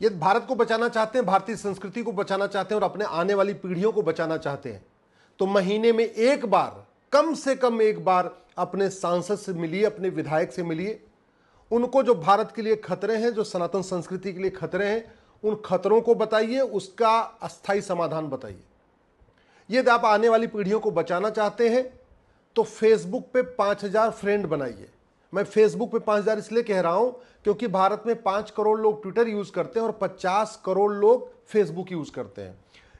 यदि भारत को बचाना चाहते हैं, भारतीय संस्कृति को बचाना चाहते हैं और अपने आने वाली पीढ़ियों को बचाना चाहते हैं, तो महीने में एक बार, कम से कम एक बार अपने सांसद से मिलिए, अपने विधायक से मिलिए। उनको जो भारत के लिए खतरे हैं, जो सनातन संस्कृति के लिए खतरे हैं, उन खतरों को बताइए, उसका अस्थायी समाधान बताइए। यदि आप आने वाली पीढ़ियों को बचाना चाहते हैं तो फेसबुक पे 5000 फ्रेंड बनाइए। मैं फेसबुक पे 5000 इसलिए कह रहा हूं क्योंकि भारत में 5 करोड़ लोग ट्विटर यूज करते हैं और 50 करोड़ लोग फेसबुक यूज करते हैं।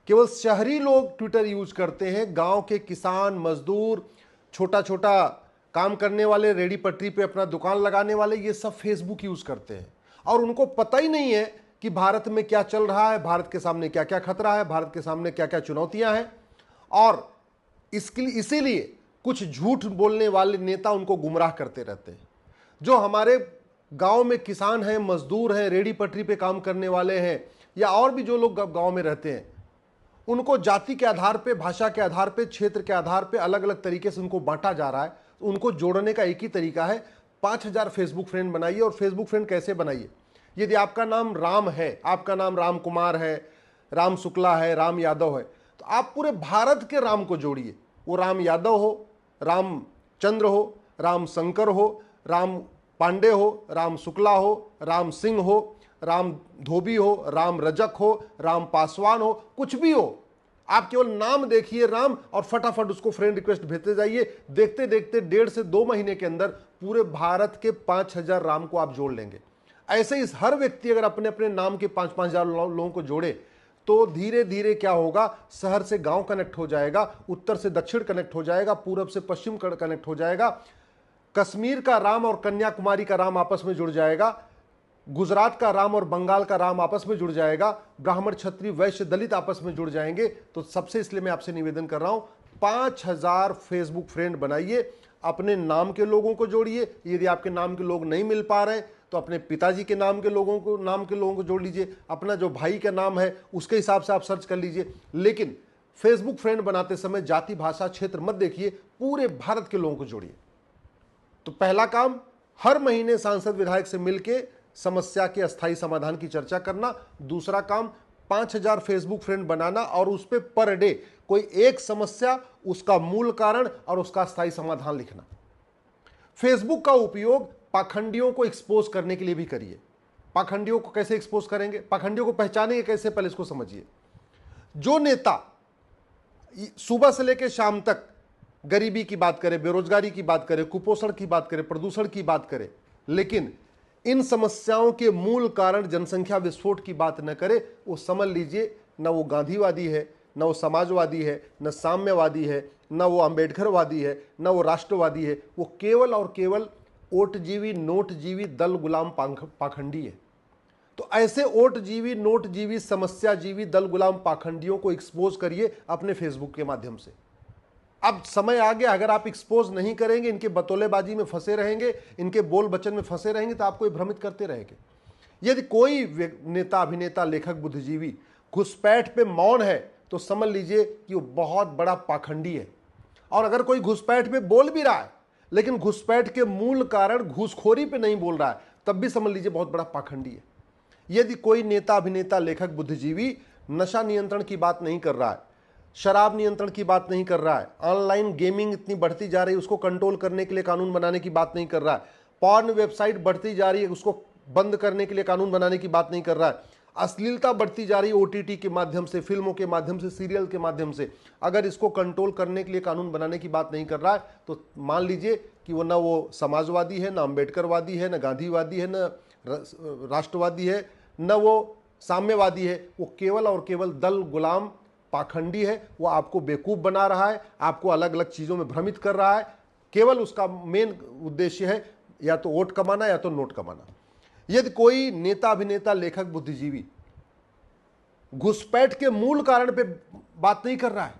केवल शहरी लोग ट्विटर यूज करते हैं, गांव के किसान, मजदूर, छोटा छोटा काम करने वाले, रेडी पटरी पे अपना दुकान लगाने वाले, ये सब फेसबुक यूज करते हैं और उनको पता ही नहीं है कि भारत में क्या चल रहा है, भारत के सामने क्या क्या खतरा है, भारत के सामने क्या क्या चुनौतियां हैं। और इसीलिए कुछ झूठ बोलने वाले नेता उनको गुमराह करते रहते हैं। जो हमारे गांव में किसान हैं, मजदूर हैं, रेडी पटरी पे काम करने वाले हैं, या और भी जो लोग गांव में रहते हैं, उनको जाति के आधार पे, भाषा के आधार पे, क्षेत्र के आधार पे अलग अलग तरीके से उनको बांटा जा रहा है। उनको जोड़ने का एक ही तरीका है, 5000 फेसबुक फ्रेंड बनाइए। और फेसबुक फ्रेंड कैसे बनाइए? यदि आपका नाम राम है, आपका नाम राम कुमार है, राम शुक्ला है, राम यादव है, तो आप पूरे भारत के राम को जोड़िए। वो राम यादव हो, राम चंद्र हो, राम शंकर हो, राम पांडे हो, राम शुक्ला हो, राम सिंह हो, राम धोबी हो, राम रजक हो, राम पासवान हो, कुछ भी हो, आप केवल नाम देखिए राम और फटाफट उसको फ्रेंड रिक्वेस्ट भेजते जाइए। देखते देखते 1.5 से 2 महीने के अंदर पूरे भारत के 5000 राम को आप जोड़ लेंगे। ऐसे ही हर व्यक्ति अगर अपने अपने नाम के 5-5 हजार लोगों को जोड़े तो धीरे धीरे क्या होगा, शहर से गांव कनेक्ट हो जाएगा, उत्तर से दक्षिण कनेक्ट हो जाएगा, पूरब से पश्चिम कनेक्ट हो जाएगा, कश्मीर का राम और कन्याकुमारी का राम आपस में जुड़ जाएगा, गुजरात का राम और बंगाल का राम आपस में जुड़ जाएगा, ब्राह्मण, क्षत्रिय, वैश्य, दलित आपस में जुड़ जाएंगे। तो सबसे इसलिए मैं आपसे निवेदन कर रहा हूं, 5000 फेसबुक फ्रेंड बनाइए, अपने नाम के लोगों को जोड़िए। यदि आपके नाम के लोग नहीं मिल पा रहे तो अपने पिताजी के नाम के लोगों को जोड़ लीजिए, अपना जो भाई का नाम है उसके हिसाब से आप सर्च कर लीजिए। लेकिन फेसबुक फ्रेंड बनाते समय जाति, भाषा, क्षेत्र मत देखिए, पूरे भारत के लोगों को जोड़िए। तो पहला काम, हर महीने सांसद विधायक से मिलकर समस्या के अस्थायी समाधान की चर्चा करना। दूसरा काम, 5000 फेसबुक फ्रेंड बनाना और उस पर पर डे कोई एक समस्या, उसका मूल कारण और उसका अस्थायी समाधान लिखना। फेसबुक का उपयोग पाखंडियों को एक्सपोज करने के लिए भी करिए। पाखंडियों को कैसे एक्सपोज करेंगे, पाखंडियों को पहचानेंगे कैसे, पहले इसको समझिए। जो नेता सुबह से लेकर शाम तक गरीबी की बात करे, बेरोजगारी की बात करे, कुपोषण की बात करे, प्रदूषण की बात करे, लेकिन इन समस्याओं के मूल कारण जनसंख्या विस्फोट की बात न करे, वो समझ लीजिए न वो गांधीवादी है, न वो समाजवादी है, न साम्यवादी है, न वो अंबेडकरवादी है, न वो राष्ट्रवादी है। वो केवल और केवल ओटजीवी, नोटजीवी, दल गुलाम पाखंडी है। तो ऐसे ओटजीवी, नोटजीवी, समस्याजीवी, दल गुलाम पाखंडियों को एक्सपोज करिए अपने फेसबुक के माध्यम से। अब समय आ गया, अगर आप एक्सपोज नहीं करेंगे, इनके बतौलेबाजी में फंसे रहेंगे, इनके बोल बचन में फंसे रहेंगे, तो आपको भ्रमित करते रहेंगे। यदि कोई नेता, अभिनेता, लेखक, बुद्धिजीवी घुसपैठ पे मौन है तो समझ लीजिए कि वो बहुत बड़ा पाखंडी है। और अगर कोई घुसपैठ पे बोल भी रहा है लेकिन घुसपैठ के मूल कारण घूसखोरी पे नहीं बोल रहा है, तब भी समझ लीजिए बहुत बड़ा पाखंडी है। यदि कोई नेता, अभिनेता, लेखक, बुद्धिजीवी नशा नियंत्रण की बात नहीं कर रहा है, शराब नियंत्रण की बात नहीं कर रहा है, ऑनलाइन गेमिंग इतनी बढ़ती जा रही है उसको कंट्रोल करने के लिए कानून बनाने की बात नहीं कर रहा है, पॉर्न वेबसाइट बढ़ती जा रही है उसको बंद करने के लिए कानून बनाने की बात नहीं कर रहा है, अश्लीलता बढ़ती जा रही है ओटीटी के माध्यम से, फिल्मों के माध्यम से, सीरियल के माध्यम से, अगर इसको कंट्रोल करने के लिए कानून बनाने की बात नहीं कर रहा है, तो मान लीजिए कि वो ना वो समाजवादी है, ना अंबेडकरवादी है, ना गांधीवादी है, ना राष्ट्रवादी है, न वो साम्यवादी है, वो केवल और केवल दल गुलाम पाखंडी है। वो आपको बेवकूफ़ बना रहा है, आपको अलग अलग चीज़ों में भ्रमित कर रहा है। केवल उसका मेन उद्देश्य है या तो वोट कमाना या तो नोट कमाना। यदि कोई नेता, अभिनेता, लेखक, बुद्धिजीवी घुसपैठ के मूल कारण पे बात नहीं कर रहा है,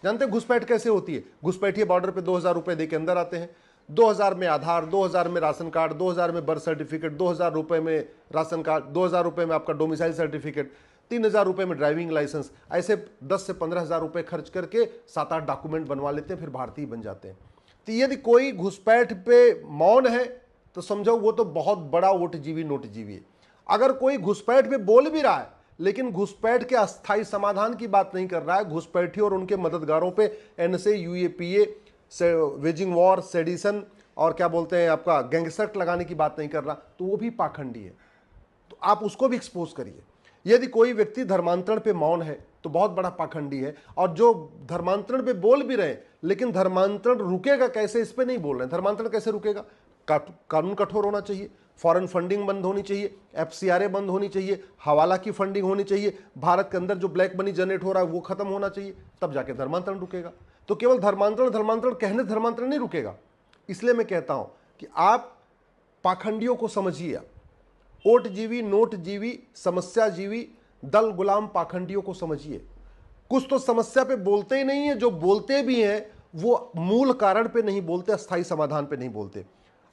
जानते हैं घुसपैठ कैसे होती है? घुसपैठिए बॉर्डर पे 2000 रुपए दे के अंदर आते हैं, 2000 में आधार, 2000 में राशन कार्ड, 2000 में बर्थ सर्टिफिकेट, 2000 रुपए में राशन कार्ड, 2000 रुपए में आपका डोमिसाइल सर्टिफिकेट, 3000 रुपए में ड्राइविंग लाइसेंस, ऐसे 10 से 15,000 रुपए खर्च करके 7-8 डॉक्यूमेंट बनवा लेते हैं, फिर भारतीय बन जाते हैं। तो यदि कोई घुसपैठ पे मौन है तो समझो वो तो बहुत बड़ा ओटजीवी, नोटजीवी है। अगर कोई घुसपैठ पे बोल भी रहा है लेकिन घुसपैठ के अस्थायी समाधान की बात नहीं कर रहा है, घुसपैठी और उनके मददगारों पे NSA, UAPA, waging war, sedition और क्या बोलते हैं आपका गैंगस्टर लगाने की बात नहीं कर रहा, तो वो भी पाखंडी है। तो आप उसको भी एक्सपोज करिए। यदि कोई व्यक्ति धर्मांतरण पे मौन है तो बहुत बड़ा पाखंडी है, और जो धर्मांतरण पे बोल भी रहे लेकिन धर्मांतरण रुकेगा कैसे इस पे नहीं बोल रहे। धर्मांतरण कैसे रुकेगा? कानून कठोर होना चाहिए, फॉरेन फंडिंग बंद होनी चाहिए, एफसीआरए बंद होनी चाहिए, हवाला की फंडिंग होनी चाहिए, भारत के अंदर जो ब्लैक मनी जनरेट हो रहा है वो खत्म होना चाहिए, तब जाके धर्मांतरण रुकेगा। तो केवल धर्मांतरण कहने धर्मांतरण नहीं रुकेगा। इसलिए मैं कहता हूं कि आप पाखंडियों को समझिए, ओट जीवी, नोट जीवी, समस्या जीवी, दल गुलाम पाखंडियों को समझिए। कुछ तो समस्या पे बोलते ही नहीं है, जो बोलते भी हैं वो मूल कारण पे नहीं बोलते, अस्थायी समाधान पे नहीं बोलते।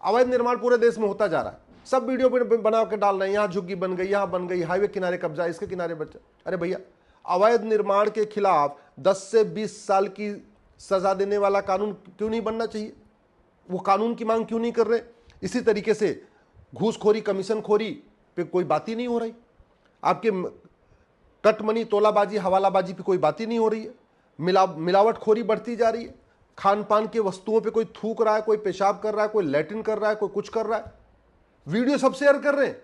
अवैध निर्माण पूरे देश में होता जा रहा है, सब वीडियो बना के डाल रहे हैं, यहां झुग्गी बन गई, यहां बन गई, हाईवे किनारे कब्जा, इसके किनारे बच्चा। अरे भैया, अवैध निर्माण के खिलाफ 10 से 20 साल की सजा देने वाला कानून क्यों नहीं बनना चाहिए? वो कानून की मांग क्यों नहीं कर रहे? इसी तरीके से घूसखोरी, कमीशनखोरी पे कोई बात ही नहीं हो रही, आपके कटमनी, तोलाबाजी, हवालाबाजी पे कोई बात ही नहीं हो रही है, मिलावटखोरी बढ़ती जा रही है, खान पान के वस्तुओं पे कोई थूक रहा है, कोई पेशाब कर रहा है, कोई लैट्रिन कर रहा है, कोई कुछ कर रहा है, वीडियो सब शेयर कर रहे हैं,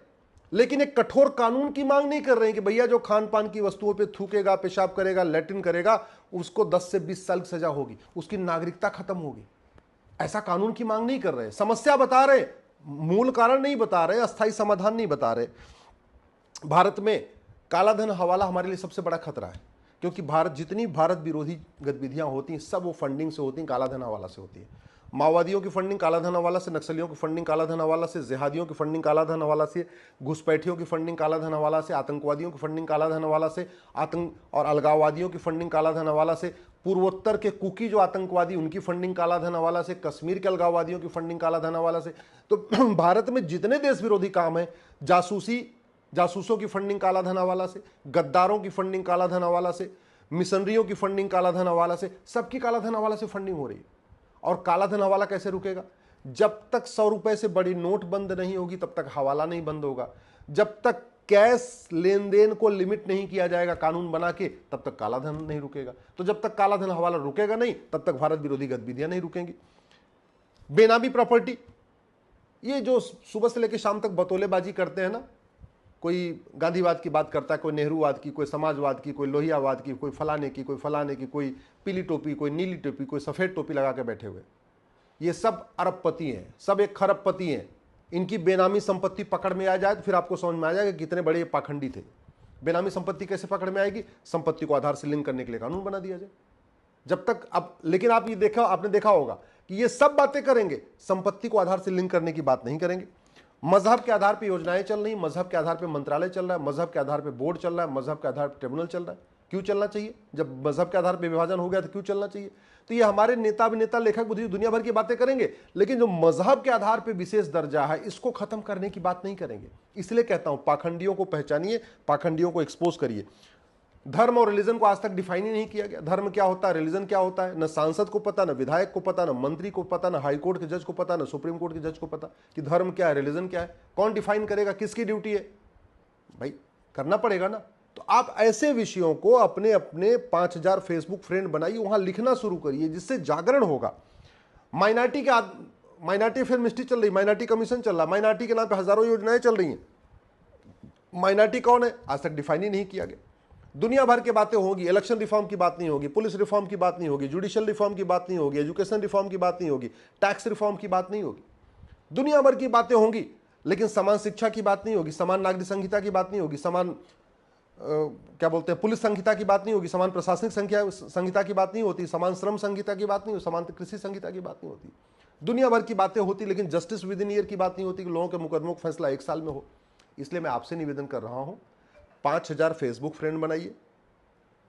लेकिन एक कठोर कानून की मांग नहीं कर रहे हैं कि भैया जो खान पान की वस्तुओं पे थूकेगा, पेशाब करेगा, लैट्रिन करेगा, उसको 10 से 20 साल की सजा होगी, उसकी नागरिकता खत्म होगी। ऐसा कानून की मांग नहीं कर रहे, समस्या बता रहे, मूल कारण नहीं बता रहे, अस्थायी समाधान नहीं बता रहे। भारत में कालाधन, हवाला हमारे लिए सबसे बड़ा खतरा है, क्योंकि जितनी भारत विरोधी गतिविधियां होती हैं सब वो फंडिंग से होती हैं, कालाधन हवाला से होती है। माओवादियों की फंडिंग कालाधन हवाला से, नक्सलियों की फंडिंग कालाधन हवाला से, जिहादियों की फंडिंग कालाधन हवाला से, घुसपैठियों की फंडिंग कालाधन हवाला से, आतंकवादियों की फंडिंग कालाधन हवाला से, आतंक और अलगाववादियों की फंडिंग कालाधन हवाला से, पूर्वोत्तर के कुकी जो आतंकवादी उनकी फंडिंग कालाधन हवाला से, कश्मीर के अलगाववादियों की फंडिंग कालाधन हवाला से। तो भारत में जितने देश विरोधी काम है, जासूसों की फंडिंग कालाधन हवाला से, गद्दारों की फंडिंग कालाधन हवाला से, मिशनरियों की फंडिंग कालाधन हवाला से, सबकी कालाधन हवाला से फंडिंग हो रही है। और कालाधन हवाला कैसे रुकेगा? जब तक 100 रुपए से बड़ी नोट बंद नहीं होगी तब तक हवाला नहीं बंद होगा, जब तक कैश लेन देन को लिमिट नहीं किया जाएगा कानून बना के, तब तक कालाधन नहीं रुकेगा। तो जब तक कालाधन हवाला रुकेगा नहीं तब तक भारत विरोधी गतिविधियां नहीं रुकेंगी। बेनामी प्रॉपर्टी, ये जो सुबह से लेकर शाम तक बतौलेबाजी करते हैं ना, कोई गांधीवाद की बात करता है, कोई नेहरूवाद की, कोई समाजवाद की, कोई लोहियावाद की, कोई फलाने की, कोई फलाने की, कोई पीली टोपी, कोई नीली टोपी, कोई सफ़ेद टोपी लगा के बैठे हुए, ये सब अरबपति हैं, सब एक खरबपति हैं। इनकी बेनामी संपत्ति पकड़ में आ जाए तो फिर आपको समझ में आ जाएगा कितने बड़े पाखंडी थे। बेनामी संपत्ति कैसे पकड़ में आएगी? संपत्ति को आधार से लिंक करने के लिए कानून बना दिया जाए। जब तक अब, लेकिन आपने देखा होगा कि ये सब बातें करेंगे, संपत्ति को आधार से लिंक करने की बात नहीं करेंगे। मजहब के आधार पर योजनाएं चल रही, मजहब के आधार पर मंत्रालय चल रहा है, मजहब के आधार पर बोर्ड चल रहा है, मजहब के आधार पर ट्रिब्यूनल चल रहा है। क्यों चलना चाहिए? जब मजहब के आधार पर विभाजन हो गया तो क्यों चलना चाहिए? तो ये हमारे नेता, अभिनेता, लेखक, बुद्धिजीवी दुनिया भर की बातें करेंगे, लेकिन जो मजहब के आधार पर विशेष दर्जा है इसको खत्म करने की बात नहीं करेंगे। इसलिए कहता हूं पाखंडियों को पहचानिए, पाखंडियों को एक्सपोज करिए। धर्म और रिलीजन को आज तक डिफाइन ही नहीं किया गया। धर्म क्या होता है, रिलीजन क्या होता है, न सांसद को पता, न विधायक को पता, न मंत्री को पता, न हाईकोर्ट के जज को पता, न सुप्रीम कोर्ट के जज को पता कि धर्म क्या है, रिलीजन क्या है। कौन डिफाइन करेगा? किसकी ड्यूटी है? भाई करना पड़ेगा ना। तो आप ऐसे विषयों को अपने अपने 5000 फेसबुक फ्रेंड बनाइए, वहां लिखना शुरू करिए, जिससे जागरण होगा। माइनॉरिटी फिल्म हिस्ट्री चल रही, माइनॉरिटी कमीशन चल रहा, माइनॉरिटी के नाम पे हजारों योजनाएं चल रही हैं। माइनॉरिटी कौन है? आज तक डिफाइन ही नहीं किया गया। दुनिया भर की बातें होगी, इलेक्शन रिफॉर्म की बात नहीं होगी, पुलिस रिफॉर्म की बात नहीं होगी, जुडिशियल रिफॉर्म की बात नहीं होगी, एजुकेशन रिफॉर्म की बात नहीं होगी, टैक्स रिफॉर्म की बात नहीं होगी। दुनिया भर की बातें होंगी, लेकिन समान शिक्षा की बात नहीं होगी, समान नागरिक संहिता की बात नहीं होगी, समान क्या बोलते हैं पुलिस संहिता की बात नहीं होगी, समान प्रशासनिक संहिता की बात नहीं होती, समान श्रम संहिता की बात नहीं होती, समान कृषि संहिता की बात नहीं होती। दुनिया भर की बातें होती, लेकिन जस्टिस विद इन ईयर की बात नहीं होती कि लोगों के मुकदमों का फैसला 1 साल में हो। इसलिए मैं आपसे निवेदन कर रहा हूं, 5000 फेसबुक फ्रेंड बनाइए।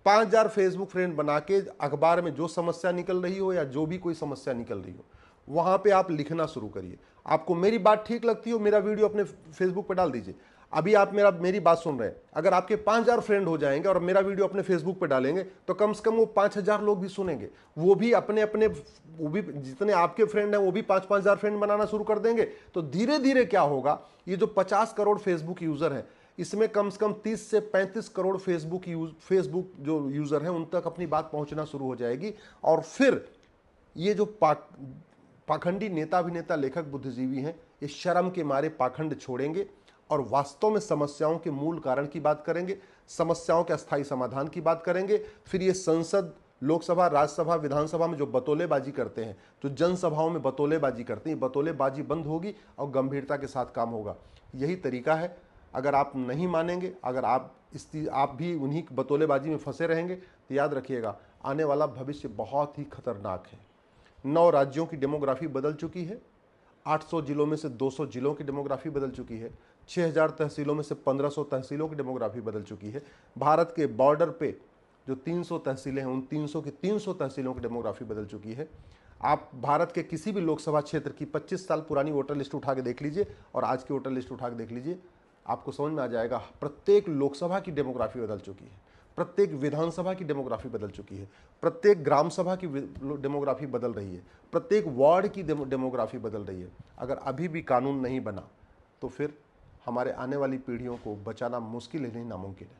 5000 फेसबुक फ्रेंड बना के अखबार में जो समस्या निकल रही हो या जो भी कोई समस्या निकल रही हो, वहां पे आप लिखना शुरू करिए। आपको मेरी बात ठीक लगती हो, मेरा वीडियो अपने फेसबुक पे डाल दीजिए। अभी आप मेरी बात सुन रहे हैं, अगर आपके 5,000 फ्रेंड हो जाएंगे और मेरा वीडियो अपने फेसबुक पे डालेंगे तो कम से कम वो 5,000 लोग भी सुनेंगे। वो भी अपने अपने, वो भी जितने आपके फ्रेंड हैं वो भी 5,000 फ्रेंड बनाना शुरू कर देंगे। तो धीरे धीरे क्या होगा, ये जो 50 करोड़ फेसबुक यूजर है, इसमें कम से कम 30 से 35 करोड़ फेसबुक जो यूजर है उन तक अपनी बात पहुंचना शुरू हो जाएगी। और फिर ये जो पाखंडी नेता, अभिनेता, लेखक, बुद्धिजीवी हैं, ये शर्म के मारे पाखंड छोड़ेंगे और वास्तव में समस्याओं के मूल कारण की बात करेंगे, समस्याओं के अस्थायी समाधान की बात करेंगे। फिर ये संसद, लोकसभा, राज्यसभा, विधानसभा में जो बतौलेबाजी करते हैं, जो जनसभाओं में बतौलेबाजी करते हैं, बतौलेबाजी बंद होगी और गंभीरता के साथ काम होगा। यही तरीका है। अगर आप नहीं मानेंगे, अगर आप भी उन्हीं बतौलेबाजी में फंसे रहेंगे, तो याद रखिएगा आने वाला भविष्य बहुत ही खतरनाक है। 9 राज्यों की डेमोग्राफी बदल चुकी है, 800 जिलों में से 200 जिलों की डेमोग्राफी बदल चुकी है, 6,000 तहसीलों में से 1,500 तहसीलों की डेमोग्राफी बदल चुकी है। भारत के बॉर्डर पे जो 300 तहसीलें हैं, उन 300 की 300 तहसीलों की डेमोग्राफी बदल चुकी है। आप भारत के किसी भी लोकसभा क्षेत्र की 25 साल पुरानी वोटर लिस्ट उठा के देख लीजिए और आज की वोटर लिस्ट उठा के देख लीजिए, आपको समझ में आ जाएगा प्रत्येक लोकसभा की डेमोग्राफी बदल चुकी है, प्रत्येक विधानसभा की डेमोग्राफी बदल चुकी है, प्रत्येक ग्राम सभा की डेमोग्राफी बदल रही है, प्रत्येक वार्ड की डेमोग्राफी बदल रही है। अगर अभी भी कानून नहीं बना तो फिर हमारे आने वाली पीढ़ियों को बचाना मुश्किल है, नहीं नामुमकिन है।